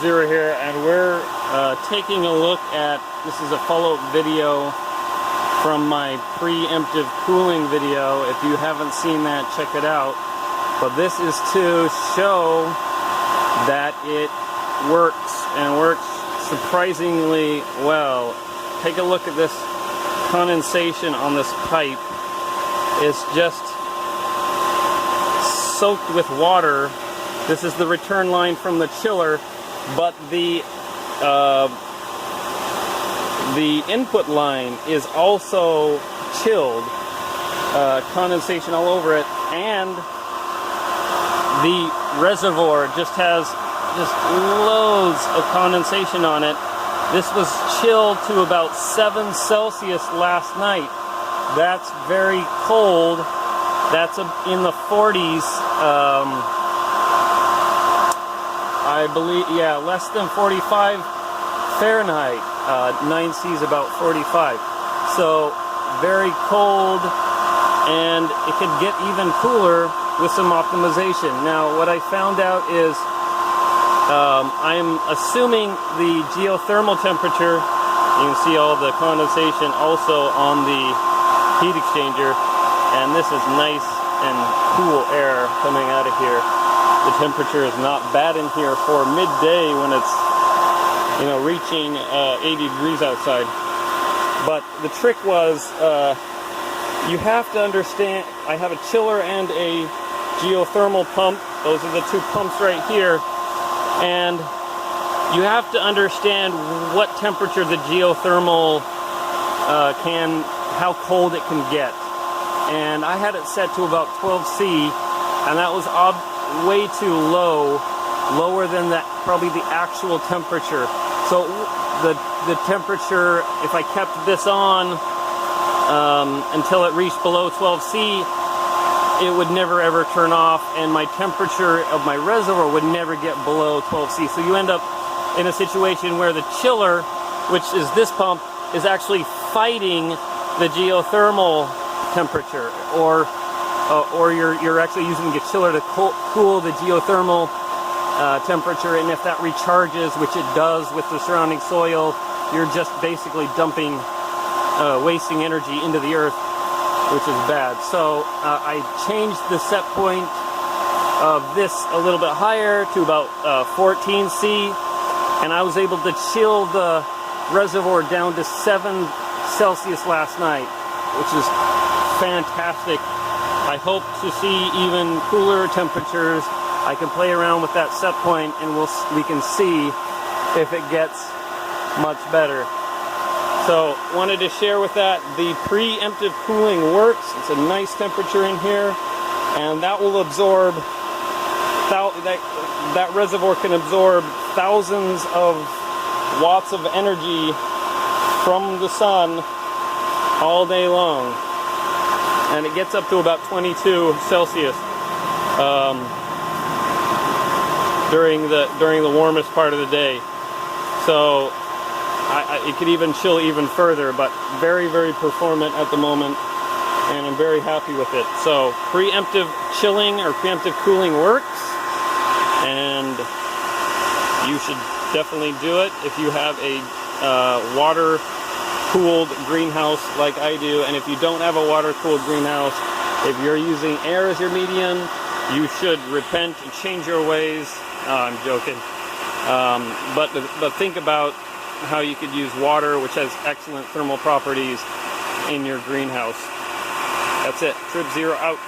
Trip0 here, and we're taking a look at, this is a follow-up video from my preemptive cooling video. If you haven't seen that, check it out. But this is to show that it works, and works surprisingly well. Take a look at this condensation on this pipe. It's just soaked with water. This is the return line from the chiller, but the input line is also chilled, condensation all over it, and the reservoir just has loads of condensation on it. This was chilled to about 7 Celsius last night. That's very cold. That's in the 40s. I believe, yeah, less than 45 Fahrenheit. 9C is about 45. So very cold, and it could get even cooler with some optimization. Now, what I found out is I'm assuming the geothermal temperature, you can see all the condensation also on the heat exchanger, and this is nice and cool air coming out of here. The temperature is not bad in here for midday when it's, you know, reaching 80 degrees outside. But the trick was, you have to understand, I have a chiller and a geothermal pump. Those are the two pumps right here. And you have to understand what temperature the geothermal how cold it can get. And I had it set to about 12C, and that was way too low, lower than that, probably the actual temperature. So the temperature, if I kept this on until it reached below 12C, it would never ever turn off, and my temperature of my reservoir would never get below 12C. So you end up in a situation where the chiller, which is this pump, is actually fighting the geothermal temperature, or you're actually using the chiller to cool the geothermal temperature, and if that recharges, which it does with the surrounding soil, you're just basically dumping, wasting energy into the earth, which is bad. So I changed the set point of this a little bit higher to about 14C, and I was able to chill the reservoir down to 7 Celsius last night, which is fantastic. I hope to see even cooler temperatures. I can play around with that set point, and we can see if it gets much better. So, wanted to share with that. The preemptive cooling works. It's a nice temperature in here, and that will absorb, that reservoir can absorb thousands of watts of energy from the sun all day long. And it gets up to about 22 Celsius during the warmest part of the day. So it could even chill even further, but very, very performant at the moment, and I'm very happy with it. So preemptive chilling or preemptive cooling works, and you should definitely do it if you have a water-cooled greenhouse like I do. And if you don't have a water-cooled greenhouse, if you're using air as your medium, you should repent and change your ways. I'm joking. But think about how you could use water, which has excellent thermal properties, in your greenhouse. That's it. Trip0 out.